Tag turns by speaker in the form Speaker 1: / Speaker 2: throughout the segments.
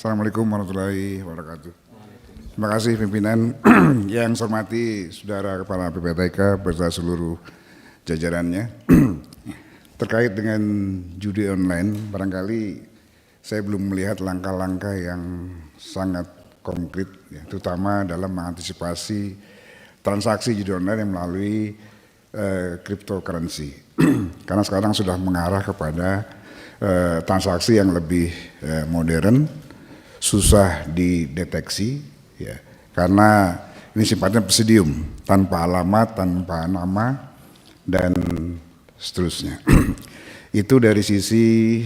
Speaker 1: Assalamualaikum warahmatullahi wabarakatuh. Terima kasih pimpinan yang saya hormati saudara kepala PPATK beserta seluruh jajarannya. Terkait dengan judi online, barangkali saya belum melihat langkah-langkah yang sangat konkret, ya, terutama dalam mengantisipasi transaksi judi online yang melalui cryptocurrency. Karena sekarang sudah mengarah kepada transaksi yang lebih modern, susah dideteksi, ya, karena ini sifatnya pseudium, tanpa alamat, tanpa nama, dan seterusnya. Itu dari sisi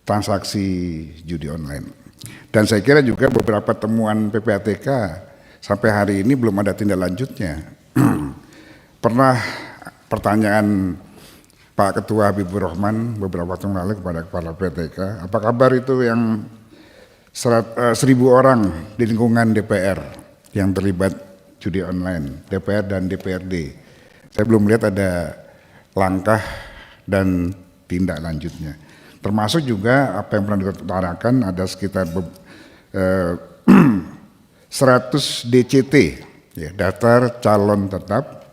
Speaker 1: transaksi judi online. Dan saya kira juga beberapa temuan PPATK sampai hari ini belum ada tindak lanjutnya. Pernah pertanyaan Pak Ketua Habibur Rahman beberapa waktu lalu kepada kepala PPATK, apa kabar itu yang 1.000 orang di lingkungan DPR yang terlibat judi online, DPR dan DPRD. Saya belum melihat ada langkah dan tindak lanjutnya. Termasuk juga apa yang pernah diutarakan ada sekitar 100 DCT, ya, daftar calon tetap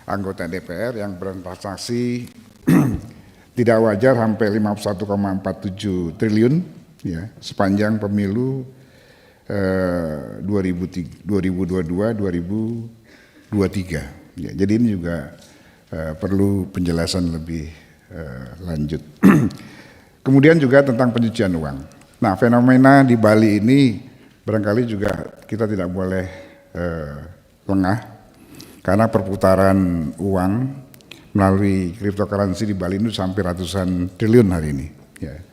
Speaker 1: anggota DPR yang bertransaksi tidak wajar sampai 51,47 triliun, ya, sepanjang pemilu 2022-2023. Ya, jadi ini juga perlu penjelasan lebih lanjut. Kemudian juga tentang pencucian uang. Nah, fenomena di Bali ini barangkali juga kita tidak boleh lengah, karena perputaran uang melalui cryptocurrency di Bali itu sampai ratusan triliun hari ini, ya.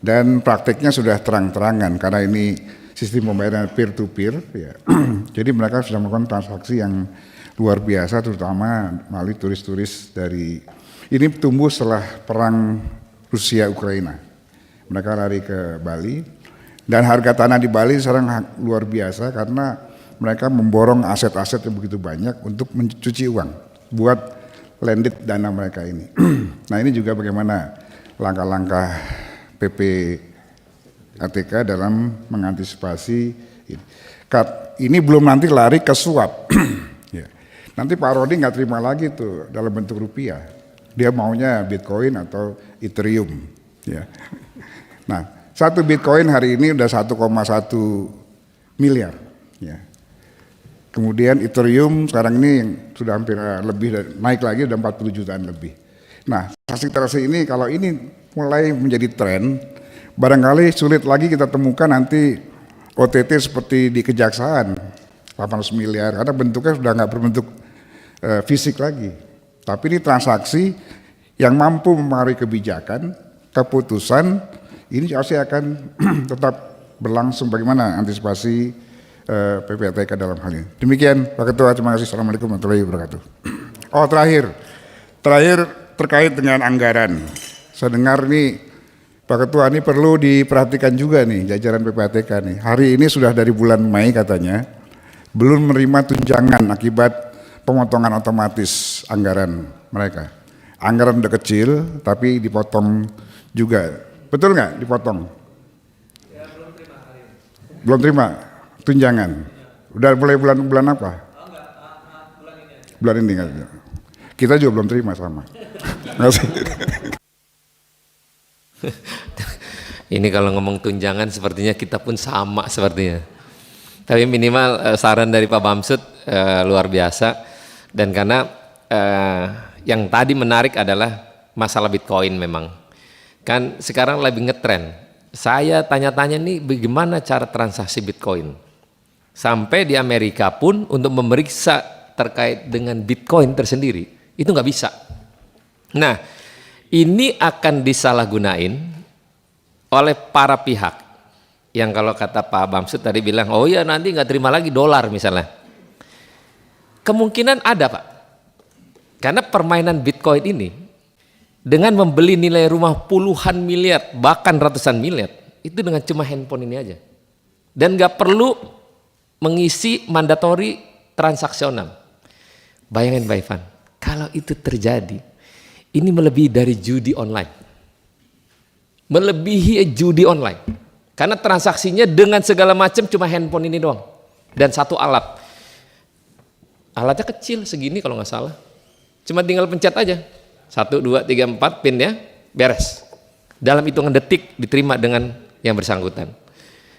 Speaker 1: Dan prakteknya sudah terang-terangan karena ini sistem pembayaran peer to peer, ya. Jadi mereka sudah melakukan transaksi yang luar biasa, terutama melalui turis-turis dari ini tumbuh setelah perang Rusia Ukraina. Mereka lari ke Bali dan harga tanah di Bali sekarang luar biasa karena mereka memborong aset-aset yang begitu banyak untuk mencuci uang buat landed dana mereka ini. Nah, ini juga bagaimana langkah-langkah PPATK dalam mengantisipasi ini. Ini belum nanti lari ke suap. Ya. Nanti Pak Rodi nggak terima lagi tuh dalam bentuk rupiah. Dia maunya Bitcoin atau Ethereum. Ya. Nah, satu Bitcoin hari ini udah 1,1 miliar. Ya. Kemudian Ethereum sekarang ini yang sudah hampir lebih naik lagi, udah 40 jutaan lebih. Nah, transaksi ini kalau ini mulai menjadi tren, barangkali sulit lagi kita temukan nanti OTT seperti di kejaksaan 800 miliar karena bentuknya sudah nggak berbentuk fisik lagi. Tapi ini transaksi yang mampu mempengaruhi kebijakan, keputusan, ini pasti akan tetap berlangsung. Bagaimana antisipasi PPATK dalam hal ini. Demikian Pak Ketua, terima kasih. Assalamualaikum warahmatullahi wabarakatuh. Oh, terakhir terkait dengan anggaran. Saya dengar nih Pak Ketua, ini perlu diperhatikan juga nih jajaran PPATK nih. Hari ini sudah dari bulan Mei katanya belum menerima tunjangan akibat pemotongan otomatis anggaran mereka. Anggaran udah kecil tapi dipotong juga. Betul nggak dipotong? Ya, belum terima hari ini. Belum terima tunjangan. Udah mulai bulan apa? Oh, enggak, bulan ini. Bulan ini. Kita juga belum terima sama.
Speaker 2: Ini kalau ngomong tunjangan sepertinya kita pun sama sepertinya. Tapi minimal saran dari Pak Bamsud luar biasa. Dan karena yang tadi menarik adalah masalah Bitcoin memang. Kan sekarang lebih ngetren. Saya tanya-tanya nih bagaimana cara transaksi Bitcoin. Sampai di Amerika pun untuk memeriksa terkait dengan Bitcoin tersendiri itu nggak bisa. Nah, ini akan disalahgunain oleh para pihak yang kalau kata Pak Bamsud tadi bilang, oh ya nanti nggak terima lagi dolar misalnya. Kemungkinan ada, Pak, karena permainan Bitcoin ini dengan membeli nilai rumah puluhan miliar bahkan ratusan miliar itu dengan cuma handphone ini aja dan nggak perlu mengisi mandatori transaksional. Bayangin Pak Ivan, kalau itu terjadi, ini melebihi dari judi online. Melebihi judi online. Karena transaksinya dengan segala macam cuma handphone ini doang. Dan satu alat. Alatnya kecil segini kalau nggak salah. Cuma tinggal pencet aja. 1, 2, 3, 4 pin ya, beres. Dalam hitungan detik diterima dengan yang bersangkutan.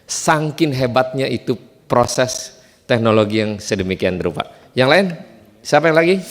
Speaker 2: Saking hebatnya itu proses teknologi yang sedemikian rupa. Yang lain? Siapa yang lagi?